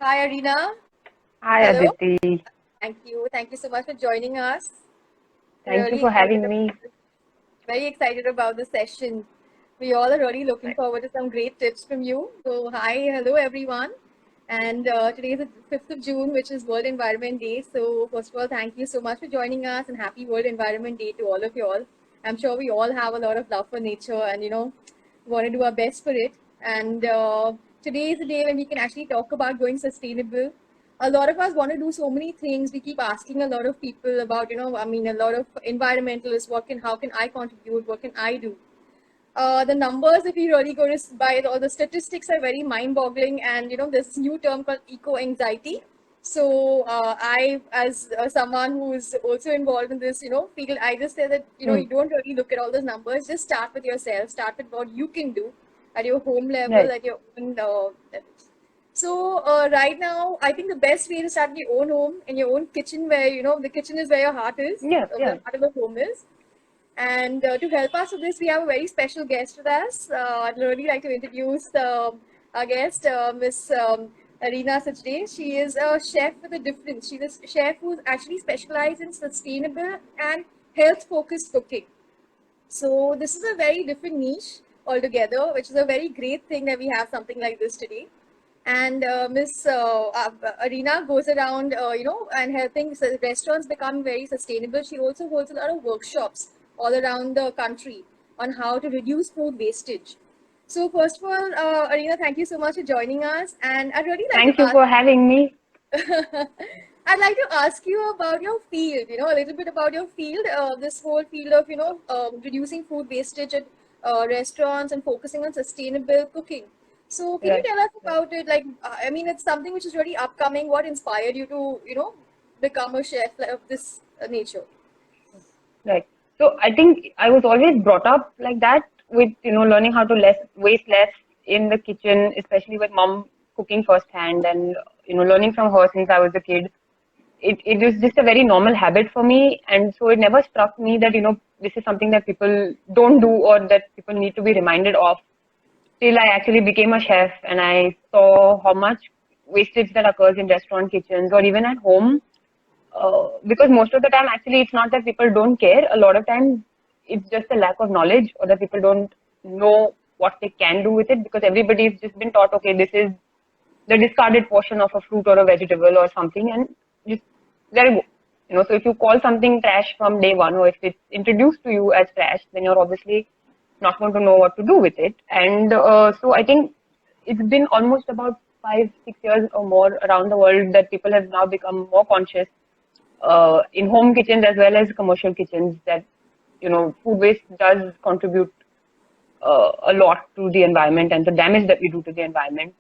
Hi, Arina. Hi Hello. Aditi, Thank you. Thank you so much for joining us. thank you Really for excited having me. about this. Very excited about the session. We all are really looking forward to some great tips from you. So, hi, hello, everyone. And today is the 5th of June, which is World Environment Day. So, first of all, thank you so much for joining us and happy World Environment Day to all of you all. I'm sure we all have a lot of love for nature and, want to do our best for it. And today is the day when we can actually talk about going sustainable. A lot of us want to do so many things. We keep asking a lot of people about, a lot of environmentalists, how can I contribute? What can I do? The numbers, if you really go to by it, all the statistics are very mind-boggling, and this new term called eco-anxiety. So as someone who is also involved in this, field, I just say that Hmm. you don't really look at all those numbers. Just start with yourself. Start with what you can do at your home level, Right. at your own levels. So right now, I think the best way to start in your own home, in your own kitchen, where the kitchen is where your heart is, Yeah, where yeah. the heart of the home is. And to help us with this, we have a very special guest with us. I'd really like to introduce our guest, Miss Arina Sajde. She is a chef with a difference. She's a chef who's actually specialized in sustainable and health-focused cooking. So this is a very different niche altogether, which is a very great thing that we have something like this today. And Miss Arena goes around, and helping restaurants become very sustainable. She also holds a lot of workshops all around the country on how to reduce food wastage. So first of all, Arena, thank you so much for joining us. And I'd really like to Thank you ask for having me. I'd like to ask you about your field, a little bit about your field, this whole field of, reducing food wastage at restaurants and focusing on sustainable cooking. So, can you Right, tell us right, about it? Like, it's something which is really upcoming. What inspired you to, become a chef of this nature? right. So I think I was always brought up like that with, learning how to less waste less in the kitchen, especially with mom cooking firsthand and, learning from her since I was a kid. It was just a very normal habit for me. And so it never struck me that, this is something that people don't do or that people need to be reminded of till I actually became a chef and I saw how much wastage that occurs in restaurant kitchens or even at home. Because most of the time, actually, it's not that people don't care. A lot of times, it's just a lack of knowledge or that people don't know what they can do with it because everybody's just been taught, okay, this is the discarded portion of a fruit or a vegetable or something, and just let it go. So if you call something trash from day one, or if it's introduced to you as trash, then you're obviously not going to know what to do with it. And so I think it's been almost about 5, 6 years or more around the world that people have now become more conscious in home kitchens as well as commercial kitchens that food waste does contribute a lot to the environment and the damage that we do to the environment.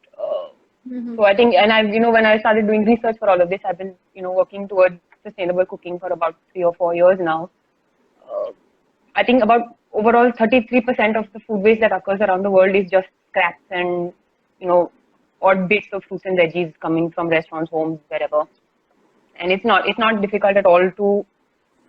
So I think, and when I started doing research for all of this, I've been, working towards sustainable cooking for about 3 or 4 years now. Uh, I think about overall 33% of the food waste that occurs around the world is just scraps and, you know, odd bits of fruits and veggies coming from restaurants, homes, wherever. And it's not difficult at all to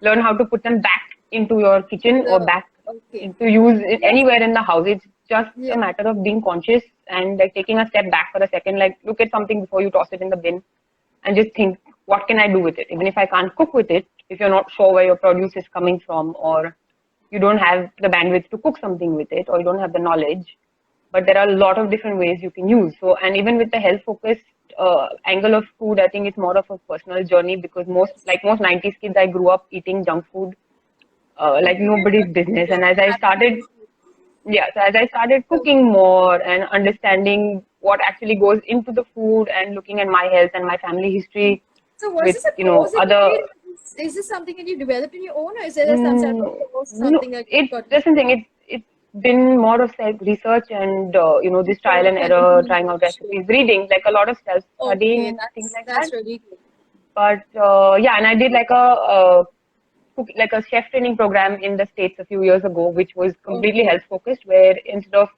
learn how to put them back into your kitchen or The back Okay. into use it Yes. anywhere in the house. It's just a Yeah. matter of being conscious and like taking a step back for a second, like look at something before you toss it in the bin and just think, what can I do with it? Even if I can't cook with it, if you're not sure where your produce is coming from, or you don't have the bandwidth to cook something with it, or you don't have the knowledge, but there are a lot of different ways you can use. So, and even with the health focused angle of food, I think it's more of a personal journey because most 90s kids, I grew up eating junk food like Okay. nobody's business. And as I started, Absolutely. yeah, so as I started So, cooking more and understanding what actually goes into the food and looking at my health and my family history So was with, this a course that you other, did? Is this something that you developed in your own, or is there some sort of mm, course, no, something that you it's got just something, it's been more of self research and, this trial and error, trying out Sure. recipes, reading, like a lot of self Okay, studying, things like that. that's really good. But yeah, and I did like like a chef training program in the States a few years ago, which was completely Okay. health focused, where instead of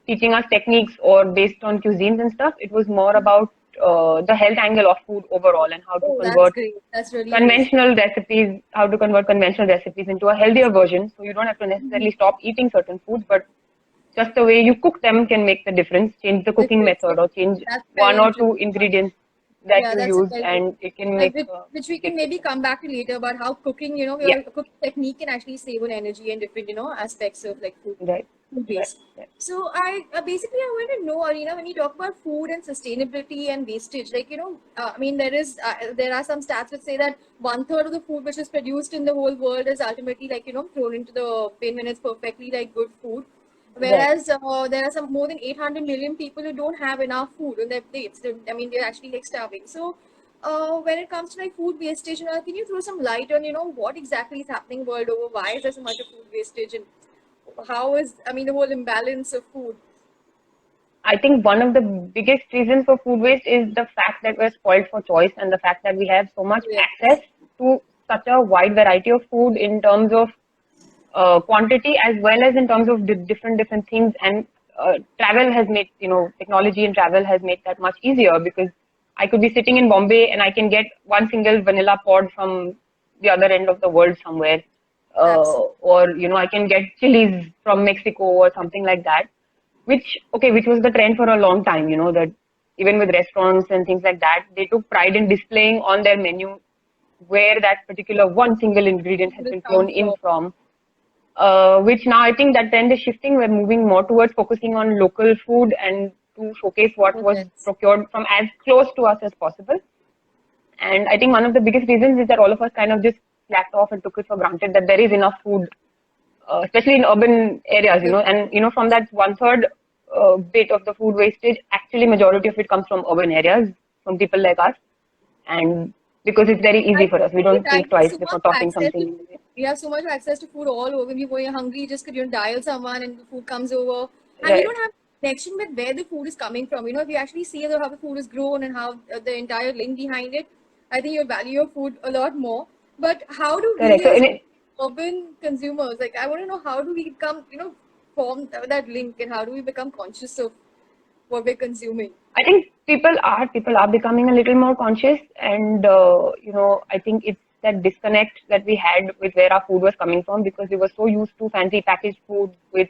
teaching us techniques or based on cuisines and stuff, it was more about the health angle of food overall and how to Oh, that's convert great. That's really amazing. conventional recipes, how to convert conventional recipes into a healthier version. So you don't have to necessarily stop eating certain foods, but just the way you cook them can make the difference, change the cooking Difference. Yeah. method or change That's one very or two interesting. ingredients. that Yeah, you that's a use, very good. and it can Like make which we big can maybe difference. come back to later about how cooking, Yeah, your cooking technique can actually save on energy and different, aspects of like right, food right, waste. right. So I basically I want to know, Arina, when you talk about food and sustainability and wastage, like I mean there are some stats which say that one third of the food which is produced in the whole world is ultimately like thrown into the bin when it's perfectly like good food. Right. Whereas there are some more than 800 million people who don't have enough food on their plates. I mean, they're actually like starving. So, when it comes to like food wastage, can you throw some light on, what exactly is happening world over? Why is there so much of food wastage, and how is, I mean, the whole imbalance of food? I think one of the biggest reasons for food waste is the fact that we're spoiled for choice and the fact that we have so much Yes, access to such a wide variety of food in terms of quantity as well as in terms of different things. And travel has made, technology and travel has made that much easier because I could be sitting in Bombay and I can get one single vanilla pod from the other end of the world somewhere. absolutely. Or, I can get chilies from Mexico or something like that, which was the trend for a long time, that even with restaurants and things like that, they took pride in displaying on their menu where that particular one single ingredient has Where it been come flown in from? from. Which now I think that trend is shifting. We're moving more towards focusing on local food and to showcase what Oh, was yes. procured from as close to us as possible. And I think one of the biggest reasons is that all of us kind of just slacked off and took it for granted that there is enough food, especially in urban areas, and from that one third bit of the food wastage, actually majority of it comes from urban areas, from people like us, and because it's very I easy for us, we think don't right. think There's twice so much before tossing access something to in the food. way. We have so much access to food all over. When you're hungry, you just could dial someone and the food comes over. And we Right. don't have connection with where the food is coming from. If you actually see how the food is grown and how the entire link behind it, I think you'll value your food a lot more. But how do Correct. we So as in it, urban consumers, like I want to know how do we become, form that link and how do we become conscious of what we're consuming? I think people are becoming a little more conscious, and I think it's that disconnect that we had with where our food was coming from because we were so used to fancy packaged foods with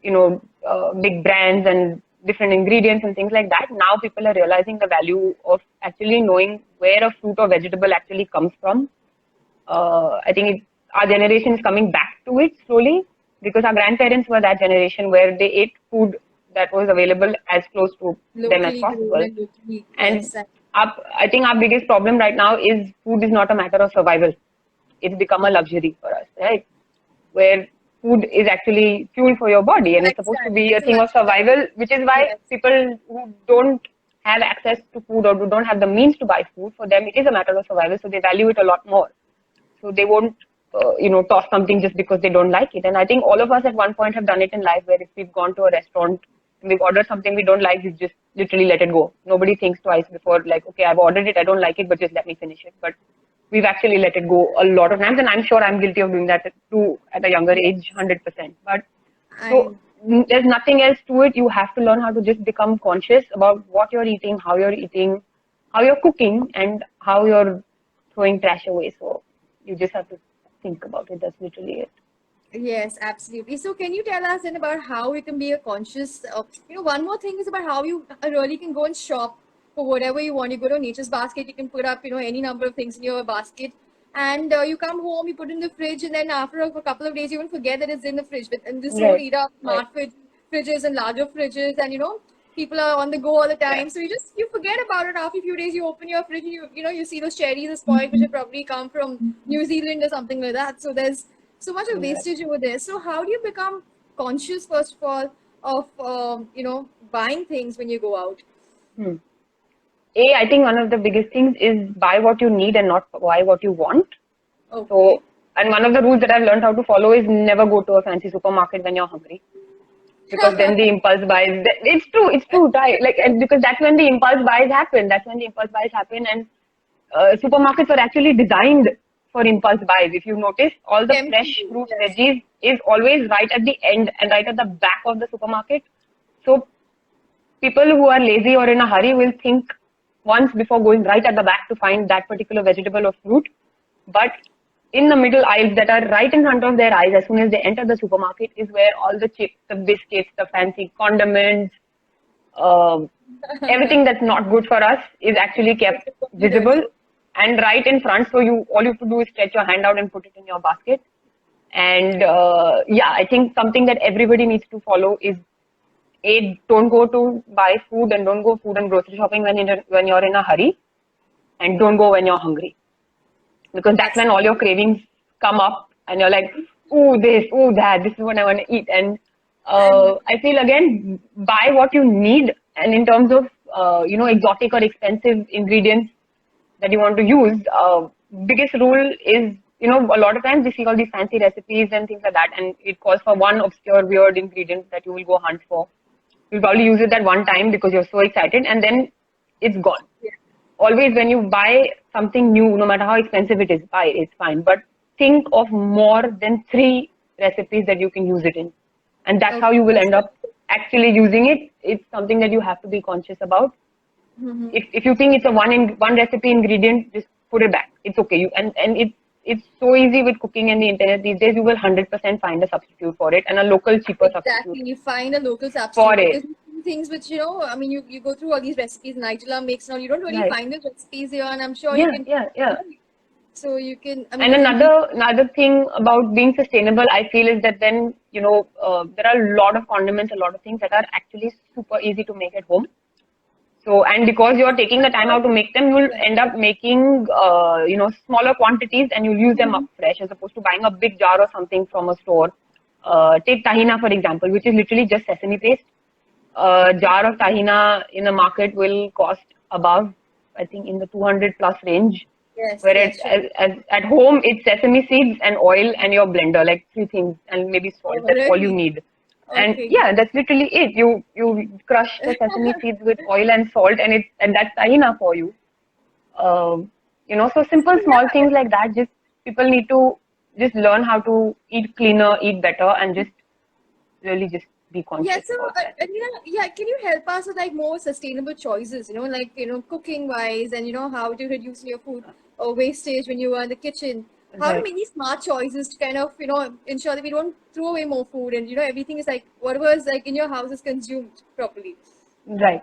big brands and different ingredients and things like that. Now people are realizing the value of actually knowing where a fruit or vegetable actually comes from. I think our generation is coming back to it slowly because our grandparents were that generation where they ate food that was available as close to them as Locally grown possible. and locally, And yes. And, I think our biggest problem right now is food is not a matter of survival. It's become a luxury for us, right? Where food is actually fuel for your body and it's supposed to be a it's a thing of luxury. survival, which is why Yes. people who don't have access to food or who don't have the means to buy food, for them it is a matter of survival, so they value it a lot more. So they won't, toss something just because they don't like it. And I think all of us at one point have done it in life where if we've gone to a restaurant and we've ordered something we don't like, we just literally let it go. Nobody thinks twice before like, okay, I've ordered it, I don't like it, but just let me finish it. But we've actually let it go a lot of times, and I'm sure I'm guilty of doing that too at a younger age, Yes. 100%. But I so there's nothing else to it. You have to learn how to just become conscious about what you're eating, how you're cooking, and how you're throwing trash away. So you just have to think about it. That's literally it. Yes, absolutely. So, can you tell us then about how we can be a conscious? One more thing is about how you really can go and shop for whatever you want. You go to Nature's Basket, you can put up, any number of things in your basket, and you come home, you put it in the fridge, and then after a couple of days, you even forget that it's in the fridge. But in this whole Right. era of Right. smart fridges and larger fridges, and people are on the go all the Yeah. time, so you forget about it. After a few days, you open your fridge, and you see those cherries are spoiled, which have probably come from New Zealand or something like that. So there's so much of Right. wastage over there. So how do you become conscious first of all of buying things when you go out? Hmm. I think one of the biggest things is buy what you need and not buy what you want. Okay. So, and one of the rules that I've learned how to follow is never go to a fancy supermarket when you're hungry, because then the impulse buys. It's true, right? Like, and because that's when the impulse buys happen. That's when the impulse buys happen, and supermarkets are actually designed for impulse buys. If you notice, all the Tempting fresh you, fruits, yes. veggies is always right at the end and right at the back of the supermarket. So people who are lazy or in a hurry will think once before going right at the back to find that particular vegetable or fruit. But in the middle aisles that are right in front of their eyes, as soon as they enter the supermarket, is where all the chips, the biscuits, the fancy condiments, everything that's not good for us is actually kept visible and right in front. So all you have to do is stretch your hand out and put it in your basket. And yeah, I think something that everybody needs to follow is don't go to buy food and don't go food and grocery shopping when you're in a hurry, and don't go when you're hungry, because that's when all your cravings come up and you're like, ooh, this, ooh, that, this is what I want to eat. And I feel, again, buy what you need. And in terms of exotic or expensive ingredients that you want to use, biggest rule is, a lot of times we see all these fancy recipes and things like that, and it calls for one obscure weird ingredient that you will go hunt for. You'll probably use it that one time because you're so excited, and then it's gone. Always, when you buy something new, no matter how expensive it is, buy it, it's fine. But think of more than 3 recipes that you can use it in. And that's how you will end up actually using it. It's something that you have to be conscious about. If you think it's a one recipe ingredient, just put it back. It's okay. It's so easy with cooking and the internet these days. You will 100% find a substitute for it, and a local cheaper substitute. Exactly, you find a local substitute for it. Things which, I mean, you go through all these recipes Nigella makes now, you don't really find the recipes here, and I'm sure you can. Yeah. So you can. I mean, and another thing about being sustainable, I feel, is that then there are a lot of condiments, a lot of things that are actually super easy to make at home. So, and because you're taking the time out to make them, you'll end up making smaller quantities, and you'll use them up fresh, as opposed to buying a big jar or something from a store. Take tahina, for example, which is literally just sesame paste. A jar of tahina in the market will cost above, I think, in the 200 plus range. Yes. Whereas at home, it's sesame seeds and oil and your blender, like 3 things, and maybe salt. That's all you need. And yeah, that's literally it. You crush the sesame seeds with oil and salt, and that's tahina for you. So simple, small things like that. Just people need to just learn how to eat cleaner, eat better, and just really just be conscious. Yeah, so can you help us with like more sustainable choices? Like cooking wise, and how to reduce your food or wastage when you are in the kitchen. How to make these smart choices to kind of ensure that we don't throw away more food, and everything is like whatever is like in your house is consumed properly. Right.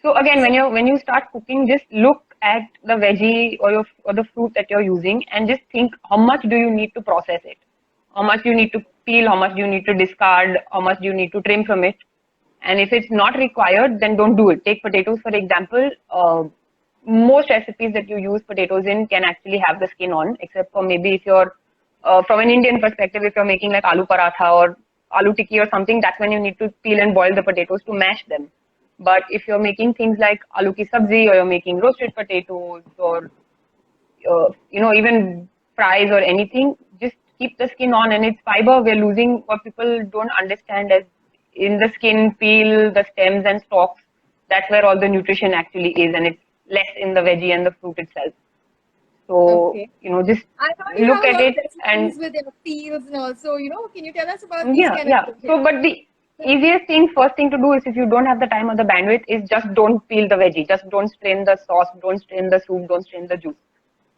So again, when you start cooking, just look at the veggie or the fruit that you're using, and just think, how much do you need to process it? How much do you need to peel? How much do you need to discard? How much do you need to trim from it? And if it's not required, then don't do it. Take potatoes, for example. Most recipes that you use potatoes in can actually have the skin on, except for maybe if you're, from an Indian perspective, if you're making like aloo paratha or aloo tikki or something, that's when you need to peel and boil the potatoes to mash them. But if you're making things like aloo ki sabzi, or you're making roasted potatoes, or even fries or anything, just keep the skin on, and it's fiber. We're losing what people don't understand as in the skin, peel, the stems and stalks. That's where all the nutrition actually is, and it's less in the veggie and the fruit itself. So, just look at it. And with peels and also, can you tell us about these kind of things? So, but the first thing to do is, if you don't have the time or the bandwidth, is just don't peel the veggie. Just don't strain the sauce, don't strain the soup, don't strain the juice.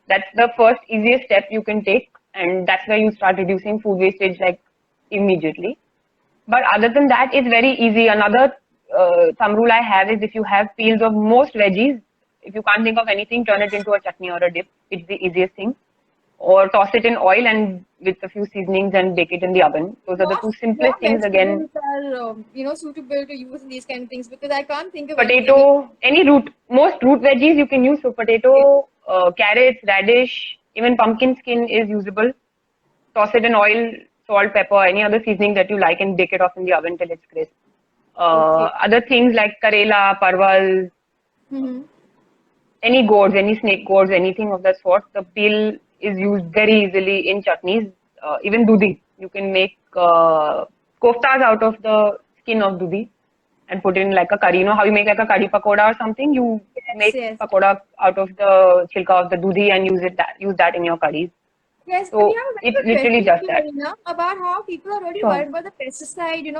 That's the first easiest step you can take, and that's where you start reducing food wastage like immediately. But other than that, it's very easy. Another thumb rule I have is, if you have peels of most veggies, if you can't think of anything, turn it into a chutney or a dip. It's the easiest thing. Or toss it in oil and with a few seasonings and bake it in the oven. Those are the two simplest things. Again, are, suitable to use in these kind of things, because I can't think of potato, any root. Most root veggies you can use. So potato, carrots, radish, even pumpkin skin is usable. Toss it in oil, salt, pepper, any other seasoning that you like, and bake it off in the oven till it's crisp. Other things like karela, parval, any gourds, any snake gourds, anything of that sort, the peel is used very easily in chutneys. Even dudhi, you can make koftas out of the skin of dudhi and put in like a curry. You know how you make like a curry pakoda or something? You make pakoda out of the chilka of the dudhi and use that in your curries. Yes, so it's literally just that. About how people are really worried about the pesticide,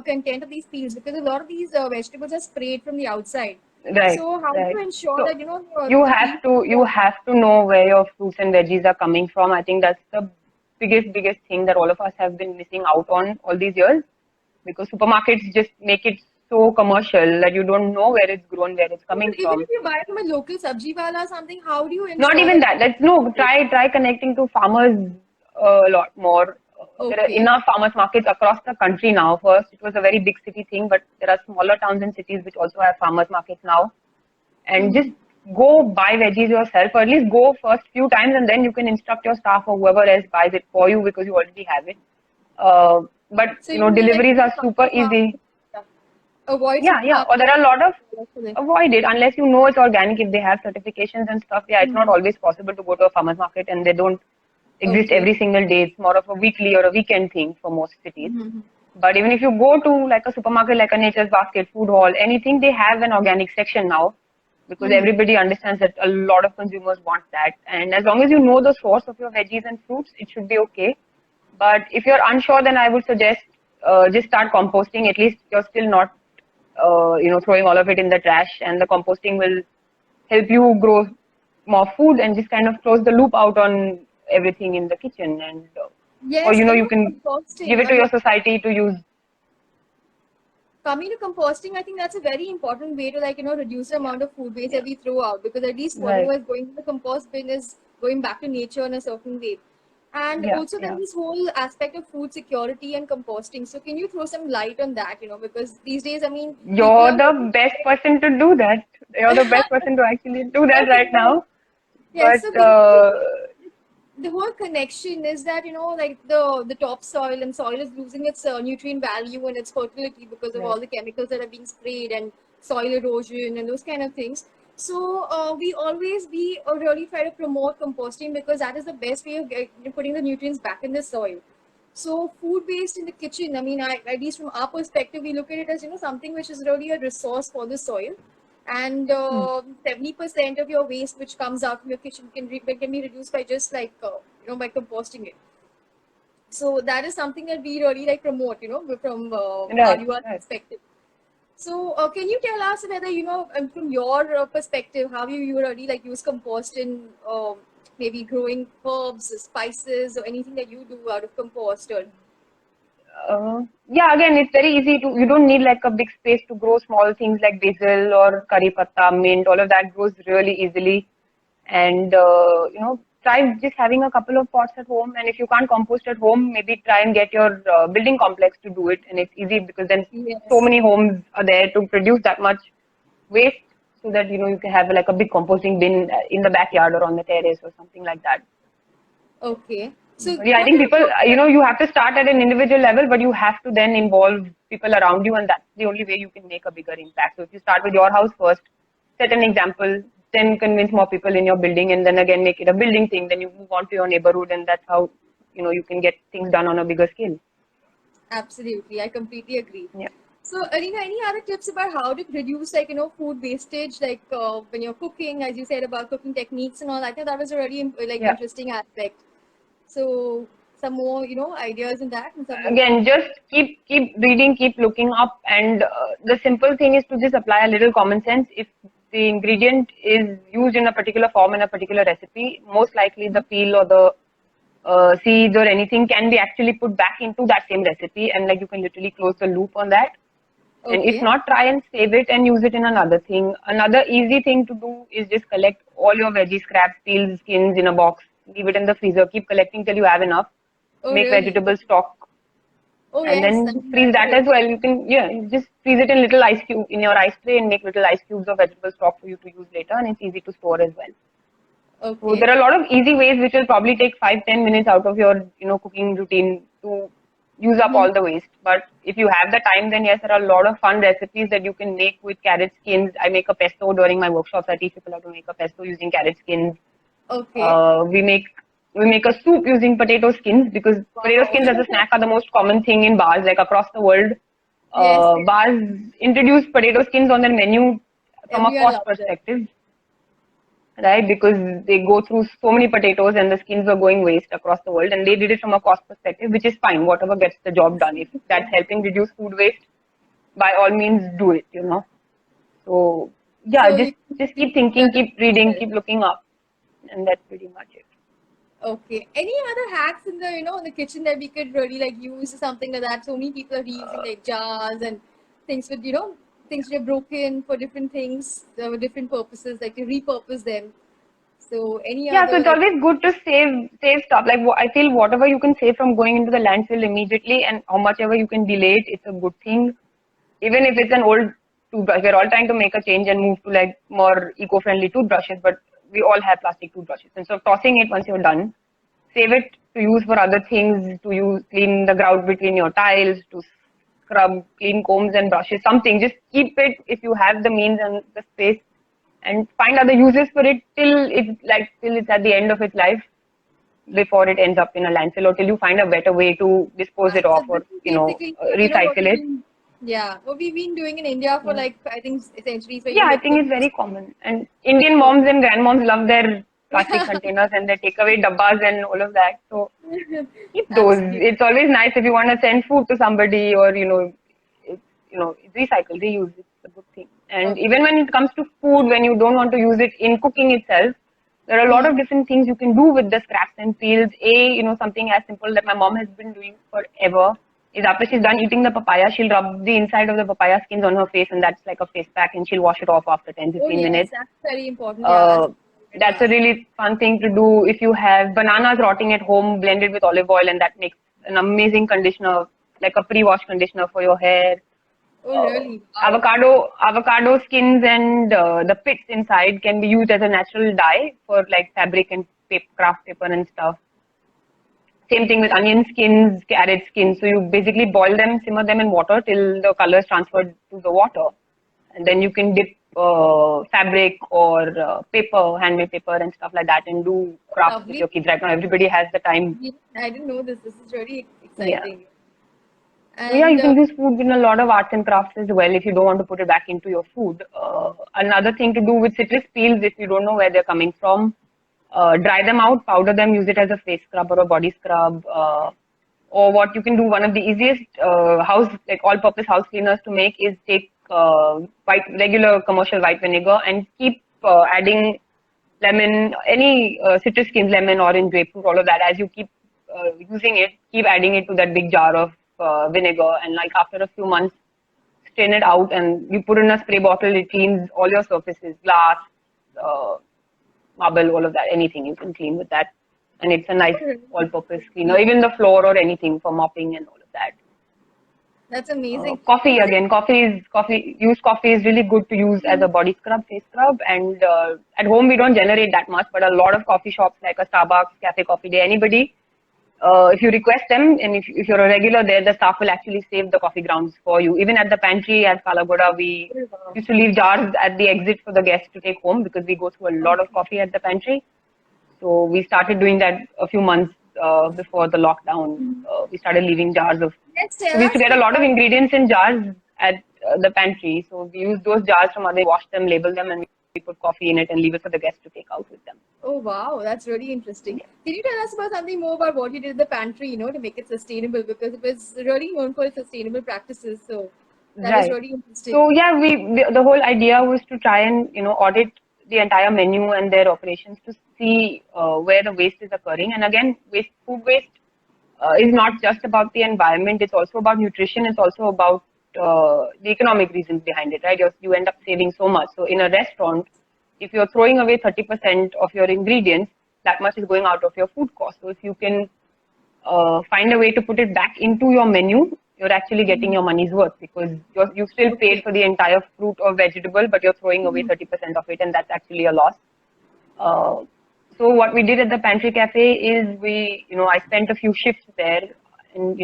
content of these peels, because a lot of these vegetables are sprayed from the outside. Right. So how to ensure that you have to know where your fruits and veggies are coming from. I think that's the biggest thing that all of us have been missing out on all these years, because supermarkets just make it so commercial that you don't know where it's grown, where it's coming But even from. if you buy from a local sabji wala or something, how do you Not ensure even that? that. Let's no try connecting to farmers a lot more. There are Okay. enough farmers markets across the country now. First, it was a very big city thing, but there are smaller towns and cities which also have farmers markets now. And just Mm-hmm. go buy veggies yourself, or at least go first few times, and then you can instruct your staff or whoever else buys it for you because you already have it. But So you mean like deliveries are super supermarket easy. stuff. Avoid Yeah, yeah. Or supermarket. there are a lot of Actually. avoid it unless you know it's organic. If they have certifications and stuff, yeah, it's not Mm-hmm. always possible to go to a farmers market, and they don't exist Okay. every single day. It's more of a weekly or a weekend thing for most cities. Mm-hmm. But even if you go to like a supermarket, like a Nature's Basket, Food Hall, anything, they have an organic section now because Mm-hmm. everybody understands that a lot of consumers want that. And as long as you know the source of your veggies and fruits, it should be okay. But if you're unsure, then I would suggest just start composting. At least you're still not, throwing all of it in the trash, and the composting will help you grow more food and just kind of close the loop out on everything in the kitchen. And or Yes, you can give composting. it to your society to use. Coming to composting, I think that's a very important way to reduce the amount of food waste Yeah, that we throw out because at least right. whatever is going to the compost bin is going back to nature in a certain way. And Yeah, also yeah. there's this whole aspect of food security and composting. So can you throw some light on that? Because these days, I mean, people You're are the best person to do that. You're the best person to actually do that okay, right now. yes. But So basically, the whole connection is that like the topsoil and soil is losing its nutrient value and its fertility because of right. all the chemicals that are being sprayed and soil erosion and those kind of things. So we really try to promote composting because that is the best way of putting the nutrients back in the soil. So food waste in the kitchen, I mean, at least from our perspective, we look at it as something which is really a resource for the soil, and Hmm. 70% of your waste which comes out from your kitchen can be reduced by just by composting it. So that is something that we really promote, from our Right, UR right. perspective. So can you tell us whether from your perspective how you really use compost in maybe growing herbs, spices, or anything that you do out of compost or Yeah, again, it's very easy to, you don't need like a big space to grow small things like basil or curry patta, mint, all of that grows really easily. And, try just having a couple of pots at home. And if you can't compost at home, maybe try and get your building complex to do it. And it's easy because then so yes. many homes are there to produce that much waste so that, you can have like a big composting bin in the backyard or on the terrace or something like that. Okay. So But yeah, I what think are people, you have to start at an individual level, but you have to then involve people around you, and that's the only way you can make a bigger impact. So if you start with your house first, set an example, then convince more people in your building, and then again make it a building thing. Then you move on to your neighborhood, and that's how you can get things done on a bigger scale. Absolutely, I completely agree. Yeah. So, Arina, any other tips about how to reduce, food wastage, when you're cooking, as you said about cooking techniques and all? I think that was a really Yeah. interesting aspect. So, some more, ideas in that and some more. Again, just keep reading, keep looking up, and the simple thing is to just apply a little common sense. If the ingredient is used in a particular form in a particular recipe, most likely the peel or the seeds or anything can be actually put back into that same recipe, and like you can literally close the loop on that. And if Okay. not, try and save it and use it in another thing. Another easy thing to do is just collect all your veggie scraps, peels, skins in a box, leave it in the freezer, keep collecting till you have enough, Oh, make really? vegetable stock, Oh, and yes. I then mean, freeze that's a that great. as well. You can, yeah, you just freeze it in little ice cube in your ice tray and make little ice cubes of vegetable stock for you to use later, and it's easy to store as well. So Okay. there are a lot of easy ways which will probably take 5-10 minutes out of your cooking routine to use up Mm-hmm. all the waste. But if you have the time, then yes, there are a lot of fun recipes that you can make with carrot skins. I make a pesto during my workshops. I teach people how to make a pesto using carrot skins. Okay. We make a soup using potato skins because potato Wow. skins as a snack are the most common thing in bars, like across the world. Yes, yes. Bars introduce potato skins on their menu from a Everyone cost loves it. perspective, right? Because they go through so many potatoes and the skins were going waste across the world, and they did it from a cost perspective, which is fine. Whatever gets the job done. If that's helping reduce food waste, by all means do it. So yeah, So just you can just do keep thinking, that keep as reading, well. keep looking up, and that's pretty much it. Okay. Any other hacks in the in the kitchen that we could really use something like that? So many people are reusing jars and things with, things which are broken for different things, different purposes, like to repurpose them. So any Yeah, so other it's like always good to save stuff. Like I feel whatever you can save from going into the landfill immediately, and how much ever you can delay it, it's a good thing. Even if it's an old toothbrush, we're all trying to make a change and move to like more eco-friendly toothbrushes, but we all have plastic toothbrushes. And so tossing it once you're done, save it to use for other things, to use clean the grout between your tiles, to scrub, clean combs and brushes, something. Just keep it if you have the means and the space, and find other uses for it till it's at the end of its life, before it ends up in a landfill, or till you find a better way to dispose it so off, this or is basically, what recycle we've it. been, yeah, what we've been doing in India for Yeah. like, I think centuries, where Yeah, I like think it's very common. And Indian moms and grandmoms love their plastic containers and their takeaway dabbas and all of that. So keep those. absolutely. It's always nice if you want to send food to somebody, or it's recycle, reuse. It's a good thing. And Okay. even when it comes to food, when you don't want to use it in cooking itself, there are a lot of different things you can do with the scraps and peels. Something as simple that my mom has been doing forever is, after she's done eating the papaya, she'll rub the inside of the papaya skins on her face, and that's like a face pack, and she'll wash it off after 10, Oh 15 yes, minutes. that's very important. Yeah, Uh, that's a really fun thing to do. If you have bananas rotting at home, blended with olive oil, and that makes an amazing conditioner, like a pre-wash conditioner for your hair. Oh really? Wow. Avocado skins and the pits inside can be used as a natural dye for like fabric and craft paper and stuff. Same thing with That, onion skins, carrot skins. So you basically boil them, simmer them in water till the color is transferred to the water, and then you can dip fabric or paper, handmade paper and stuff like that, and do crafts with lovely. your kids. Right now, everybody has the time. I didn't know this. This is really Yeah. exciting. So yeah, And you can use food in a lot of arts and crafts as well if you don't want to put it back into your food. Another thing to do with citrus peels, if you don't know where they're coming from, dry them out, powder them, use it as a face scrub or a body scrub. Or what you can do, one of the easiest like all-purpose house cleaners to make is take regular commercial white vinegar and keep adding lemon, any citrus skins, lemon, orange, grapefruit, all of that. As you keep using it, keep adding it to that big jar of vinegar, and like after a few months, strain it out and you put in a spray bottle. It cleans all your surfaces, glass, uh, marble, all of that. Anything you can clean with that, and it's a nice all-purpose cleaner. Even the floor or anything for mopping and all of that. that's amazing. Coffee again. Used coffee is really good to use as a body scrub, face scrub. And at home we don't generate that much, but a lot of coffee shops like a Starbucks, Cafe Coffee Day, anybody, if you request them, and if you're a regular there, the staff will actually save the coffee grounds for you. Even at the pantry at Kalagoda, we used to leave jars at the exit for the guests to take home, because we go through a lot of coffee at the pantry. So we started doing that a few months before the lockdown. We started leaving jars of. Let's So tell we used to us get a like lot of ingredients in jars at the pantry. So we use those jars from other, wash them, label them, and we put coffee in it and leave it for the guests to take out with them. oh wow, that's really interesting. Yeah. Can you tell us about something more about what you did in the pantry, to make it sustainable, because it was really known for its sustainable practices. So that is Right. really interesting. So yeah, the whole idea was to try and audit the entire menu and their operations to see where the waste is occurring. And again, food waste is not just about the environment; it's also about nutrition. It's also about the economic reasons behind it, right? You end up saving so much. So in a restaurant, if you're throwing away 30% of your ingredients, that much is going out of your food cost. So if you can find a way to put it back into your menu, you're actually getting your money's worth, because you still paid Okay. for the entire fruit or vegetable, but you're throwing away 30% of it, and that's actually a loss. Uh, so what we did at the Pantry Cafe is I spent a few shifts there, and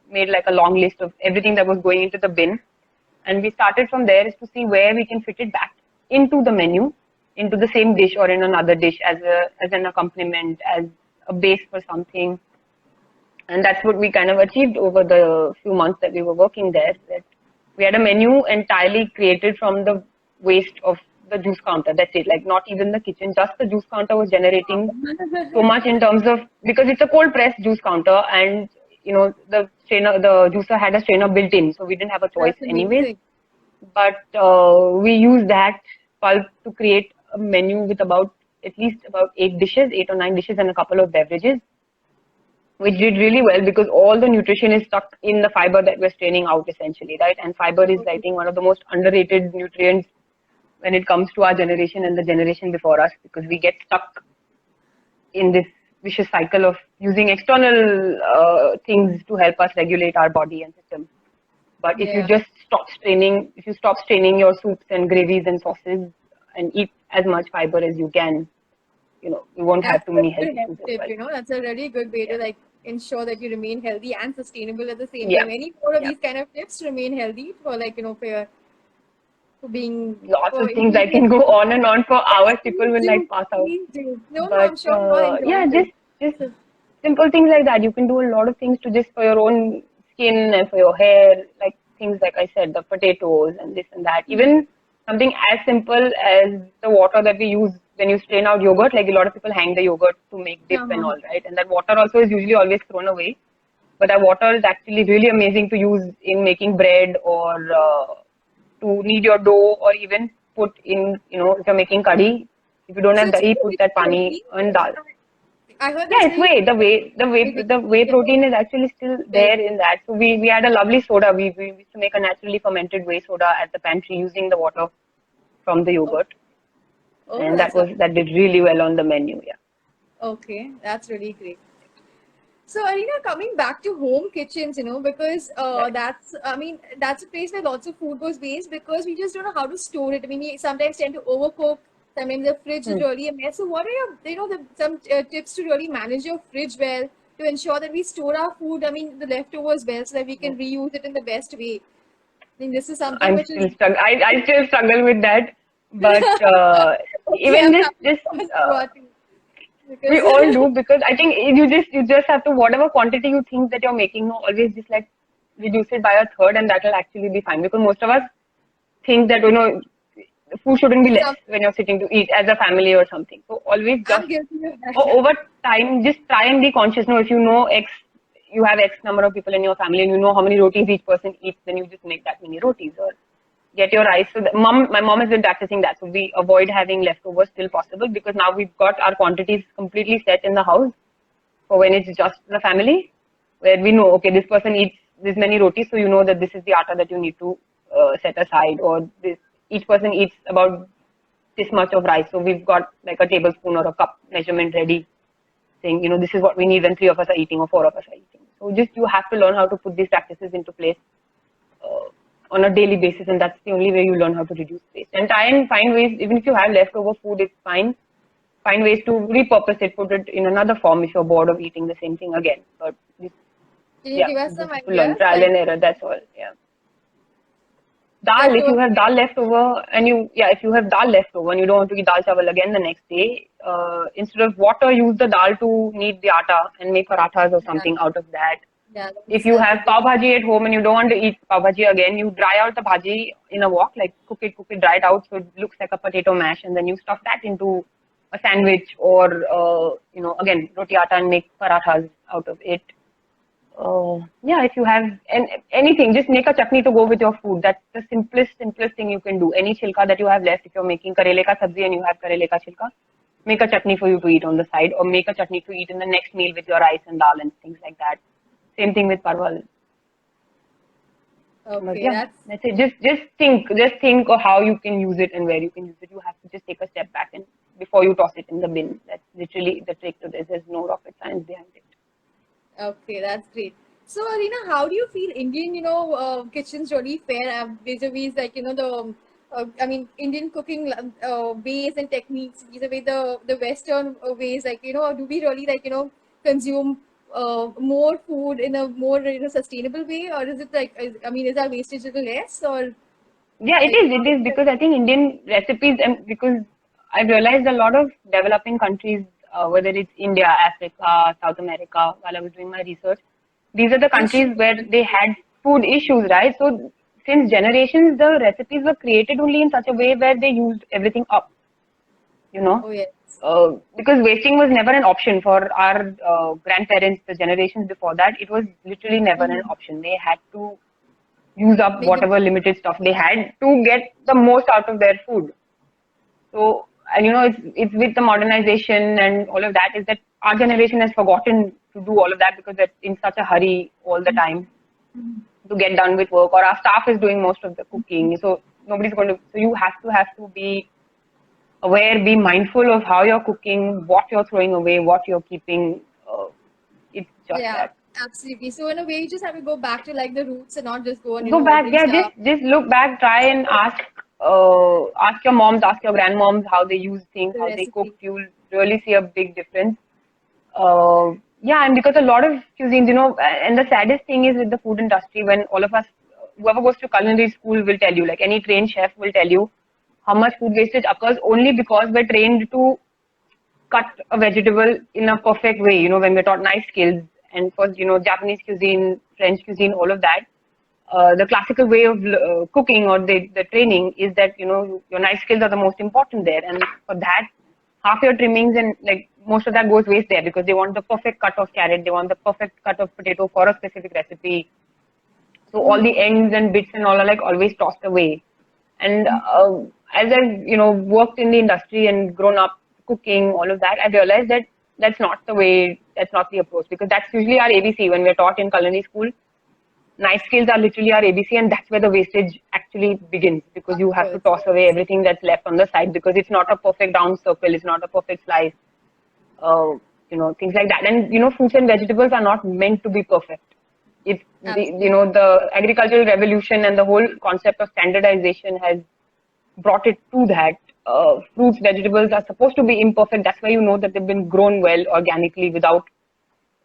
made like a long list of everything that was going into the bin, and we started from there is to see where we can fit it back into the menu, into the same dish or in another dish as an accompaniment, as a base for something. And that's what we kind of achieved over the few months that we were working there. That we had a menu entirely created from the waste of the juice counter. That's it. Like not even the kitchen, just the juice counter was generating so much in terms of, because it's a cold press juice counter, and the juicer had a strainer built in, so we didn't have a choice That's anyways. amazing. But we used that pulp to create a menu with at least about 8 or 9 dishes and a couple of beverages. which did really well because all the nutrition is stuck in the fiber that we're straining out essentially, right? And fiber is, I think, one of the most underrated nutrients when it comes to our generation and the generation before us, because we get stuck in this vicious cycle of using external things to help us regulate our body and system. But if you Yeah. just stop straining, if you stop straining your soups and gravies and sauces and eat as much fiber as you can, you won't That's have too a many health good health issues as tip, well. you know. That's a really good way to Yeah. like ensure that you remain healthy and sustainable at the same Yeah. time. Any more of Yeah. these kind of tips to remain healthy for like, for being Lots for of things I increasing. can go on and on for Yes, hours. People please will do. like pass out. Please do. No, no, But I'm sure we all enjoy yeah, this. just So, simple things like that. You can do a lot of things to just for your own skin and for your hair, like things like I said, the potatoes and this and that. Even something as simple as the water that we use when you strain out yogurt. Like a lot of people hang the yogurt to make dip and uh-huh. all, right? And that water also is usually always thrown away. But that water is actually really amazing to use in making bread or to knead your dough or even put in, if you're making curry. If you don't So have it's dahi, really put big that pani protein. and dal. I heard Yeah, that's it's really whey. big. The whey Yeah, protein is actually still very there in that. So we had a lovely soda. We used to make a naturally fermented whey soda at the pantry using the water from the oh, yogurt, oh, and that's lovely. that did really well on the menu. Yeah. Okay, that's really great. So, Arina, coming back to home kitchens, because Right. that's a place where lots of food goes waste because we just don't know how to store it. I mean, we sometimes tend to overcook. Sometimes the fridge is Hmm. really a mess. So, what are some tips to really manage your fridge well to ensure that we store our food? I mean, the leftovers well, so that we can reuse it in the best way. I think this is something I'm which is still struggling. I still struggle with that, but okay. even I'm this happy this to ask you uh, what we because all do, because I think you just have to, whatever quantity you think that you're making, no, always just like reduce it by a third, and that will actually be fine. Because most of us think that food shouldn't be it's less some, when you're sitting to eat as a family or something. So always just I'm guilty of that. over time, just try and be conscious. If you know you have X number of people in your family, and you know how many rotis each person eats, then you just make that many rotis or get your rice. So my mom has been practicing that. So we avoid having leftovers still possible, because now we've got our quantities completely set in the house for when it's just the family, where we know, okay, this person eats this many rotis, so you know that this is the atta that you need to set aside, or this each person eats about this much of rice. So we've got like a tablespoon or a cup measurement ready, saying, this is what we need when three of us are eating or four of us are eating. So just you have to learn how to put these practices into place uh, on a daily basis, and that's the only way you learn how to reduce waste. And try and find ways, even if you have leftover food, it's fine. Find ways to repurpose it, put it in another form if you're bored of eating the same thing again. But Can you yeah, give us you some just have to learn ideas? trial Like and error. That's all. Yeah. Dal, if leftover you have dal left over and if you have dal left over and you don't want to eat dal chawal again the next day, instead of water, use the dal to knead the atta and make parathas or yeah, something out of that. yeah, If you that's a have good pav bhaji at home and you don't want to eat pav bhaji again, you dry out the bhaji in a wok, like cook it, dry it out so it looks like a potato mash, and then you stuff that into a sandwich or, again, roti atta and make parathas out of it. Yeah, if you have anything, just make a chutney to go with your food. That's the simplest thing you can do. Any chilka that you have left, if you're making karele ka sabzi and you have karele ka chilka, make a chutney for you to eat on the side, or make a chutney to eat in the next meal with your rice and dal and things like that. Same thing with parwal. But okay. yeah, That's that's it. Just think of how you can use it and where you can use it. You have to just take a step back and before you toss it in the bin. That's literally the trick to this. There's no rocket science behind it. okay. That's great. So, Arina, how do you feel Indian, kitchens really fare vis-a-vis like Indian cooking ways and techniques vis-a-vis the Western ways? Like, do we really consume more food in a more sustainable way, or is it is our wastage a little less, or Yeah, it like is. how It is is it? because I think Indian recipes, and because I've realized a lot of developing countries, whether it's India, Africa, South America, while I was doing my research, these are the Asian countries where they countries? had food issues, right? So since generations, the recipes were created only in such a way where they used everything up, you know. Oh yes. Because wasting was never an option for our grandparents, the generations before that. It was literally never an Mm-hmm. option. They had to use up Make the whatever limited stuff they had to get the most out of their food. So, and it's with the modernization and all of that, is that our generation has forgotten to do all of that because they're in such a hurry all the time to get done with work, or our staff is doing most of the cooking. So nobody's going to. So you have to be aware, be mindful of how you're cooking, what you're throwing away, what you're keeping. It's just Yeah, that. absolutely. So in a way, you just have to go back to like the roots and not just go and Go back, ordering yeah. stuff. Just look back. Try and ask your moms, ask your grandmoms how they use things, The how they cook. recipe. You'll really see a big difference. Yeah, and because a lot of cuisines, and the saddest thing is with the food industry, when all of us, whoever goes to culinary school will tell you, like any trained chef will tell you, how much food wastage occurs only because we're trained to cut a vegetable in a perfect way, when we're taught knife skills. And for, Japanese cuisine, French cuisine, all of that, the classical way of cooking or the training is that, your knife skills are the most important there. And for that, half your trimmings and like most of that goes waste there because they want the perfect cut of carrot, they want the perfect cut of potato for a specific recipe. So all the ends and bits and all are like always tossed away. And as I've worked in the industry and grown up cooking, all of that, I realized that that's not the way, that's not the approach, because that's usually our ABC when we're taught in culinary school. Knife skills are literally our ABC, and that's where the wastage actually begins, because you have to Of toss course. away everything that's left on the side because it's not a perfect round circle, it's not a perfect slice, things like that. And fruits and vegetables are not meant to be perfect. It's Absolutely. the agricultural revolution and the whole concept of standardization has brought it to that. Fruits, vegetables are supposed to be imperfect. That's why you know that they've been grown well organically without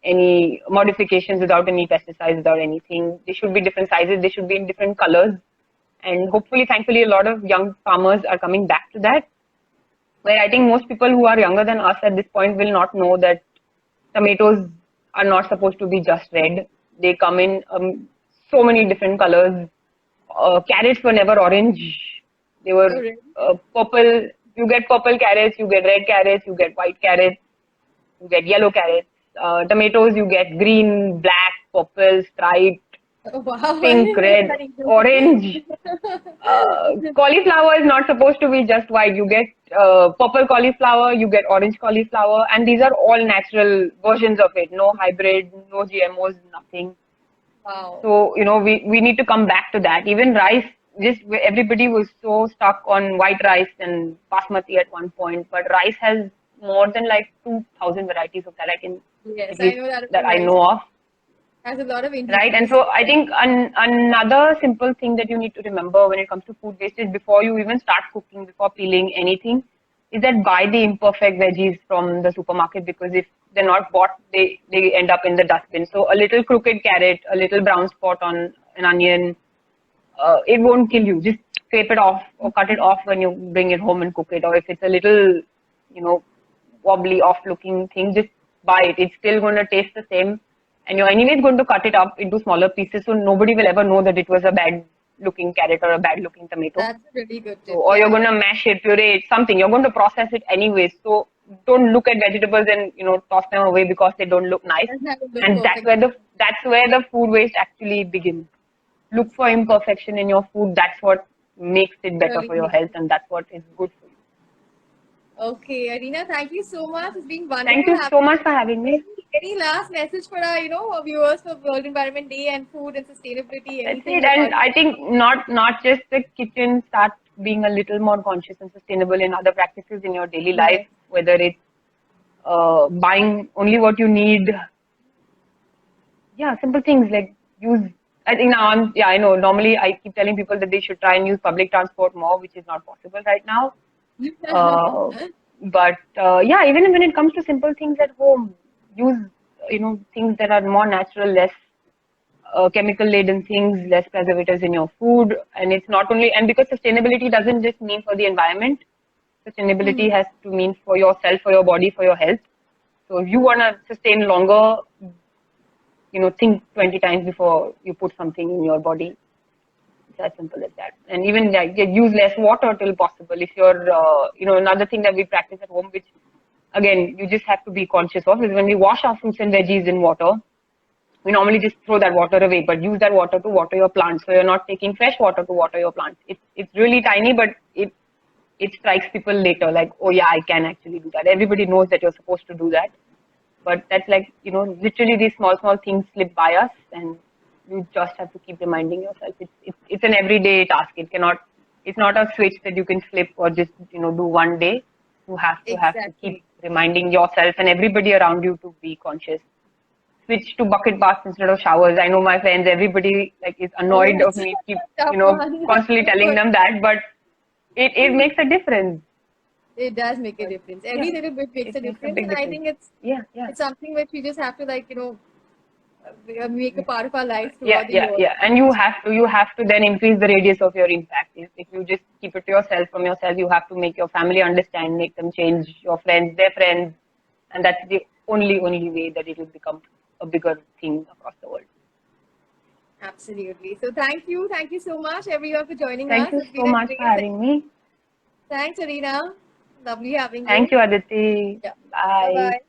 any modifications, without any pesticides, without anything. They should be different sizes. They should be in different colors. And hopefully, thankfully, a lot of young farmers are coming back to that. Where I think most people who are younger than us at this point will not know that tomatoes are not supposed to be just red. They come in so many different colors. Carrots were never orange. They Oh, were really? purple. You get purple carrots, you get red carrots, you get white carrots, you get yellow carrots. Tomatoes, you get green, black, purple, striped, Oh, wow. I pink, didn't know red, that orange. either. Cauliflower is not supposed to be just white. You get purple cauliflower, you get orange cauliflower, and these are all natural versions of it. No hybrid, no GMOs, nothing. Wow. So, we need to come back to that. Even rice, just everybody was so stuck on white rice and basmati at one point, but rice has more than like 2,000 varieties of that I can, Yes, at I least know that that about I rice. know of. Has a lot of Right, and ingredients. so I think another simple thing that you need to remember when it comes to food wastage before you even start cooking, before peeling anything, is that buy the imperfect veggies from the supermarket, because if they're not bought, they end up in the dustbin. So a little crooked carrot, a little brown spot on an onion, it won't kill you. Just scrape it off or cut it off when you bring it home and cook it. Or if it's a little, you know, wobbly, off-looking thing, just buy it. It's still going to taste the same, and you're anyways going to cut it up into smaller pieces, so nobody will ever know that it was a bad-looking carrot or a bad-looking tomato. That's a really good So, tip. or you're Yeah. going to mash it, puree it, something. You're going to process it anyways. So don't look at vegetables and toss them away because they don't look nice. Doesn't have to look And perfect. that's where the food waste actually begins. Look for imperfection in your food. That's what makes it better Really for your makes health, sense. and that's what is good for you. Okay, Arina, thank you so much. It's been Thank wonderful you having so much for having me. any last message for our viewers for World Environment Day and food and sustainability, That's anything it. that And you I think not just the kitchen, start being a little more conscious and sustainable in other practices in your daily life, Yes. whether it's buying only what you need. Yeah, simple things like use. I think now I know. Normally, I keep telling people that they should try and use public transport more, which is not possible right now. Uh, but yeah, even when it comes to simple things at home, use things that are more natural, less chemical laden things, less preservatives in your food. And it's not only, and because sustainability doesn't just mean for the environment, Hmm. sustainability has to mean for yourself, for your body, for your health. So if you want to sustain longer, think 20 times before you put something in your body. It's as simple as that. And even like use less water till possible. If you're, another thing that we practice at home, which again you just have to be conscious of, is when we wash our fruits and veggies in water, we normally just throw that water away, but use that water to water your plants. So you're not taking fresh water to water your plants. It's really tiny, but it strikes people later like, oh yeah, I can actually do that. Everybody knows that you're supposed to do that. But that's like, literally these small things slip by us, and you just have to keep reminding yourself. It's an everyday task. It's not a switch that you can flip or just, do one day. You have to keep Exactly. reminding yourself and everybody around you to be conscious. Switch to bucket baths instead of showers. I know my friends, everybody like is Oh, annoyed of it's me keep, a tough one. constantly telling them that, but it makes a difference. It does make a difference. Yeah, Every little bit makes it a makes a difference, big and I difference. think it's Yeah. it's something which we just have to make a part of our lives Yeah, throughout the year. and you have to then increase the radius of your impact. If you just keep it to yourself, from yourself, you have to make your family understand, make them change, your friends, their friends, and that's the only way that it will become a bigger thing across the world. Absolutely. So thank you so much everyone for joining Thank us. you It's so been a much for great having me. Thanks, Arena. Lovely having Thank you. you, Aditi. Yeah. Bye Bye. bye.